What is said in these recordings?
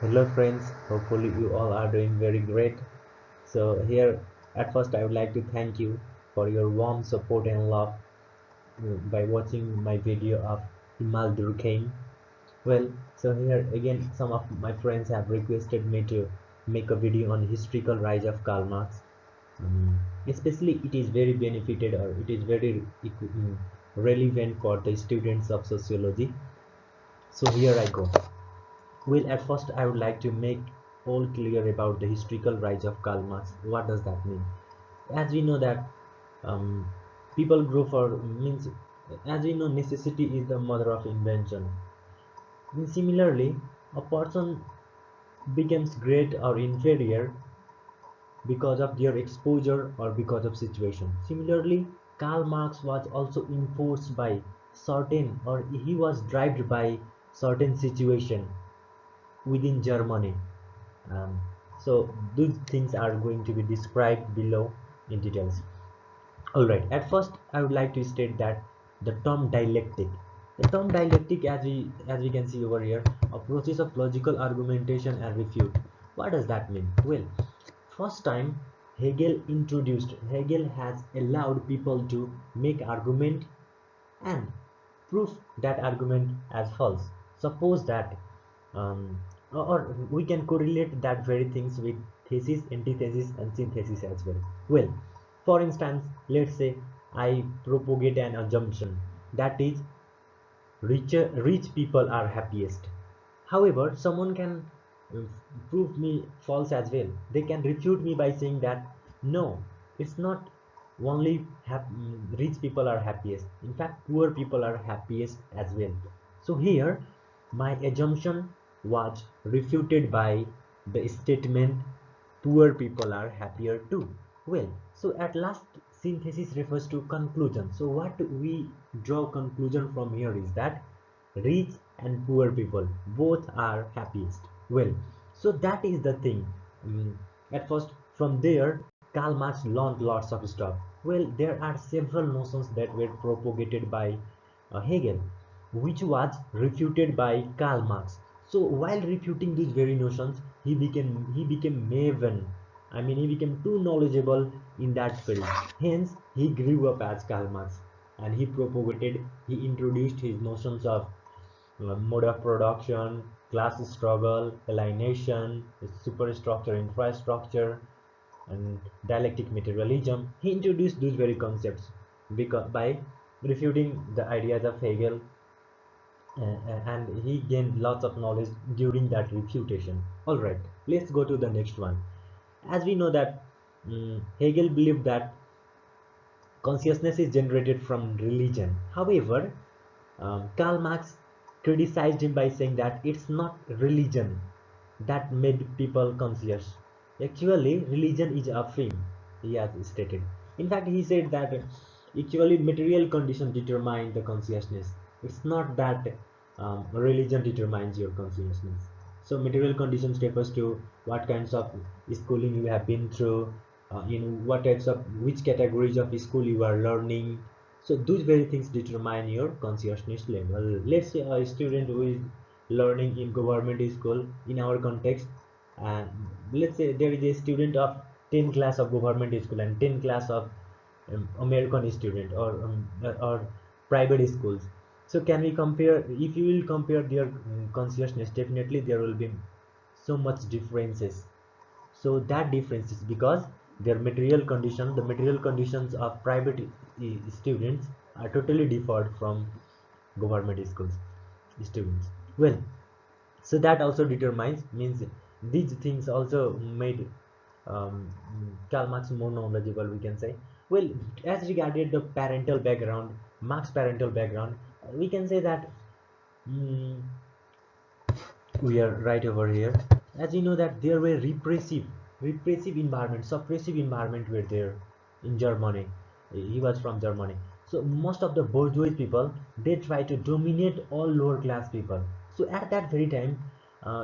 Hello friends, hopefully you all are doing very great. So here at first I would like to thank you for your warm support and love by watching my video of Himal Durkheim. Well, so here again some of my friends have requested me to make a video on historical rise of Karl Marx. Especially it is very benefited or it is very relevant for the students of sociology. So here I go. Well, at first, I would like to make all clear about the historical rise of Karl Marx. What does that mean? As we know that um, people grow for means, as we know, necessity is the mother of invention. And similarly, a person becomes great or inferior because of their exposure or because of situation. Similarly, Karl Marx was also enforced by certain or he was driven by certain situation within Germany. Um, so these things are going to be described below in details. Alright, at first I would like to state that the term dialectic as we can see over here, a process of logical argumentation and refute. What does that mean? Well, first time Hegel has allowed people to make argument and prove that argument as false. Suppose that um, or we can correlate that very things with thesis, antithesis and synthesis as well. Well, for instance, let's say I propagate an assumption that is rich people are happiest. However, someone can uh, prove me false as well. They can refute me by saying that no, it's not only rich people are happiest. In fact, poor people are happiest as well. So here, my assumption was refuted by the statement poor people are happier too. Well, so at last synthesis refers to conclusion. So what we draw conclusion from here is that rich and poor people both are happiest. Well, so that is the thing. At first, from there, Karl Marx learned lots of stuff. Well, there are several notions that were propagated by Hegel, which was refuted by Karl Marx. So while refuting these very notions, he became maven. I mean, he became too knowledgeable in that field. Hence, he grew up as Karl Marx, and he introduced his notions of mode of production, class struggle, alienation, superstructure, infrastructure, and dialectic materialism. He introduced those very concepts because by refuting the ideas of Hegel, and he gained lots of knowledge during that refutation. All right, let's go to the next one. As we know that Hegel believed that consciousness is generated from religion. However, Karl Marx criticized him by saying that it's not religion that made people conscious. Actually, religion is a film, he has stated. In fact, he said that actually material conditions determine the consciousness. It's not that religion determines your consciousness. So material conditions refers to what kinds of schooling you have been through, in what types of which categories of school you are learning. So those very things determine your consciousness level. Let's say a student who is learning in government school in our context, and let's say there is a student of 10 class of government school and 10 class of American student or private schools. So can we compare? If you will compare their consciousness, definitely there will be so much differences. So that difference is because the material conditions of private students are totally different from government schools students. Well, so that also determines means these things also made Karl Marx more knowledgeable, we can say. Well, as regarded the parental background, Marx parental background, we can say that mm, we are right over here. As you know that there were repressive environment, suppressive environment were there in Germany. He was from Germany. So most of the bourgeois people, they try to dominate all lower class people. So at that very time,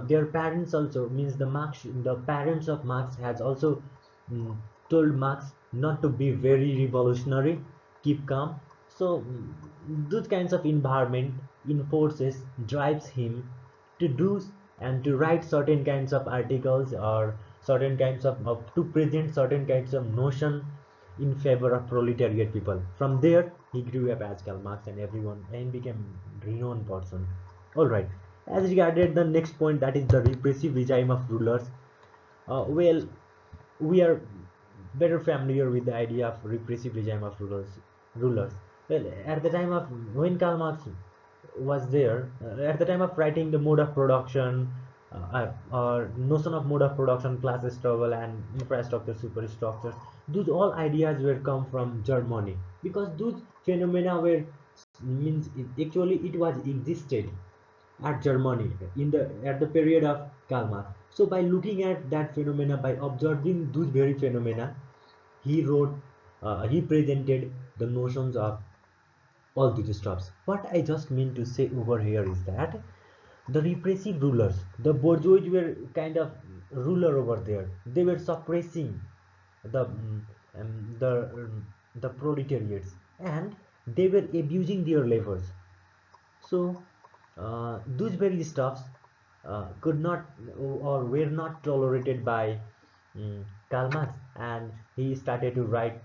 their parents also means the parents of Marx has also mm, told Marx not to be very revolutionary, keep calm. So those kinds of environment enforces drives him to do and to write certain kinds of articles or certain kinds of to present certain kinds of notion in favor of proletariat people. From there he grew up as Karl Marx and everyone and became renowned person. All right. As regarded the next point, that is the repressive regime of rulers. Well, we are better familiar with the idea of repressive regime of rulers. Well, at the time of when Karl Marx was there, at the time of writing the mode of production, or notion of mode of production, class struggle, and infrastructure superstructures, those all ideas were come from Germany, because those phenomena were means actually it was existed at Germany in the at the period of Karl Marx. So by looking at that phenomena, by observing those very phenomena, he presented the notions of all these stuffs. What I just mean to say over here is that the repressive rulers, the bourgeois were kind of ruler over there. They were suppressing the the proletariats, and they were abusing their labors. So those very stuffs could not or were not tolerated by Karl Marx, and he started to write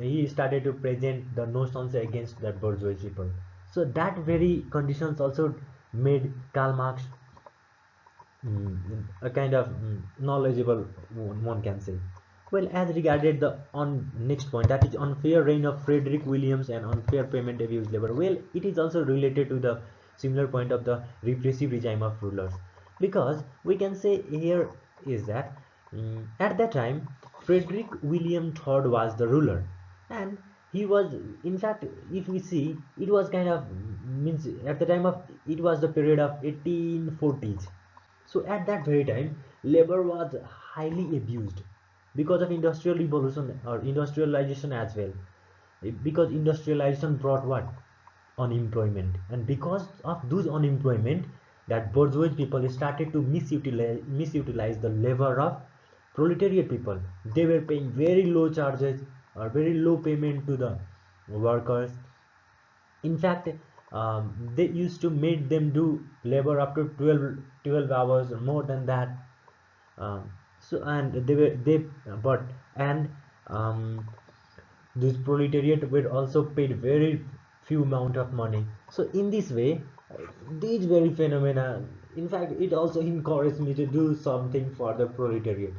he started to present the notions against the bourgeois people. So that very conditions also made Karl Marx a kind of knowledgeable one can say. Well, as regarded the on next point, that is unfair reign of Frederick Williams and unfair payment abuse labor. Well, it is also related to the similar point of the repressive regime of rulers, because we can say here is that at that time Frederick William III was the ruler, and he was, in fact, if we see, it was kind of means at the time of, it was the period of 1840s. So at that very time, labor was highly abused because of industrial revolution or industrialization as well. Because industrialization brought what? Unemployment. And because of those unemployment, that bourgeois people started to misutilize the labor of proletariat people. They were paying very low charges or very low payment to the workers. In fact, they used to make them do labor up to 12 hours or more than that. So and they but and this proletariat were also paid very few amount of money. So in this way, these very phenomena, in fact, it also encouraged me to do something for the proletariat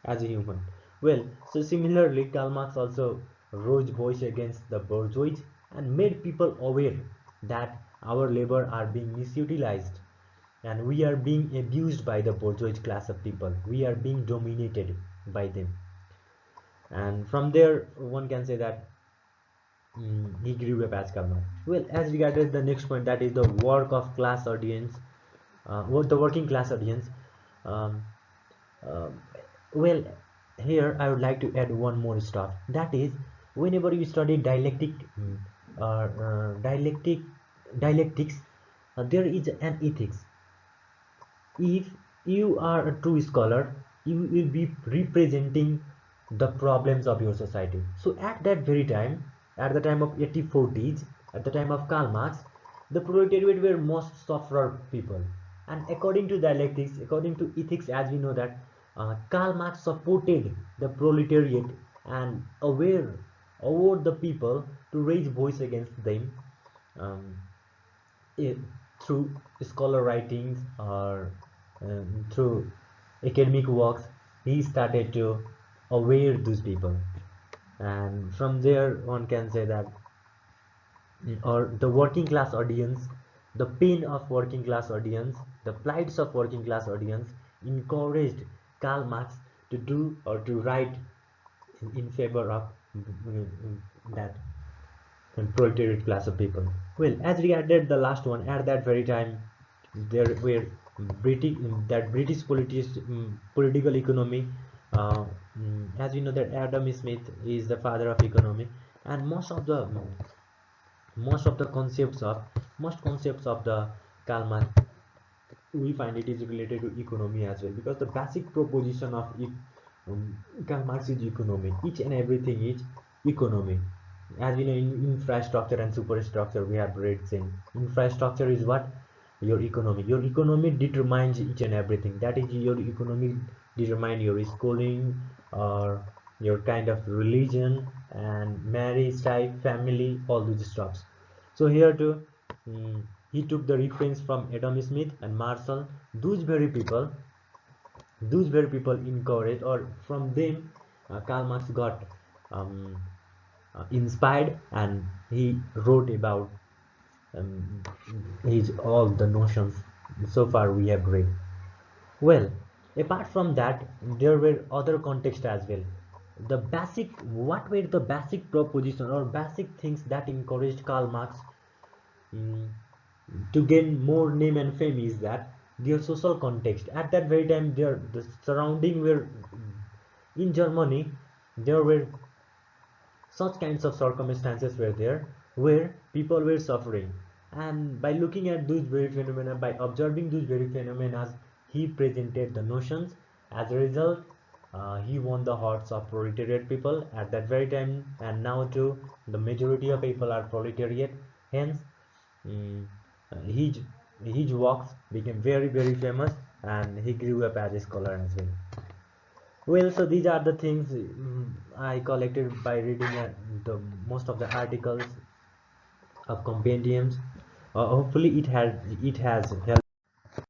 as a human. Well, so similarly, Karl Marx also rose voice against the bourgeois and made people aware that our labor are being misutilized and we are being abused by the bourgeois class of people. We are being dominated by them. And from there, one can say that he grew up as Karl Marx. Well, as regarded the next point, that is the work of class audience, what the working class audience. Um, uh, well, here I would like to add one more stuff. That is, whenever you study dialectics, there is an ethics. If you are a true scholar, you will be representing the problems of your society. So at that very time, at the time of 1840s, at the time of Karl Marx, the proletariat were most sufferer people. And according to dialectics, according to ethics, as we know that Karl Marx supported the proletariat and award the people to raise voice against them, um, it, through scholar writings or through academic works. He started to aware those people, and from there one can say that or the working class audience, the pain of working class audience, the plights of working class audience encouraged Karl Marx to do or to write in favor of that proletariat class of people. Well, as regarded the last one, at that very time, there were British that British political economy. As we know that Adam Smith is the father of economy, and most concepts of the Karl Marx, we find it is related to economy as well, because the basic proposition of Karl Marx is economy. Each and everything is economy. As we know, in infrastructure and superstructure, we have read saying infrastructure is what? your economy determines each and everything. That is, your economy determine your schooling, or your kind of religion and marriage type, family, all these stuffs. So here too, he took the reference from Adam Smith and Marshall. Those very people encouraged, or from them Karl Marx got um, inspired, and he wrote about um, his all the notions so far we have read. Well, apart from that, there were other contexts as well. What were the basic proposition or basic things that encouraged Karl Marx mm, to gain more name and fame is that their social context. At that very time, the surrounding were in Germany. There were such kinds of circumstances were there where people were suffering, and by looking at those very phenomena, by observing those very phenomena, he presented the notions. As a result, he won the hearts of proletariat people at that very time, and now too the majority of people are proletariat. Hence, mm, his his works became very very famous, and he grew up as a scholar as well. Well, so these are the things I collected by reading the most of the articles of compendiums. Hopefully, it has helped.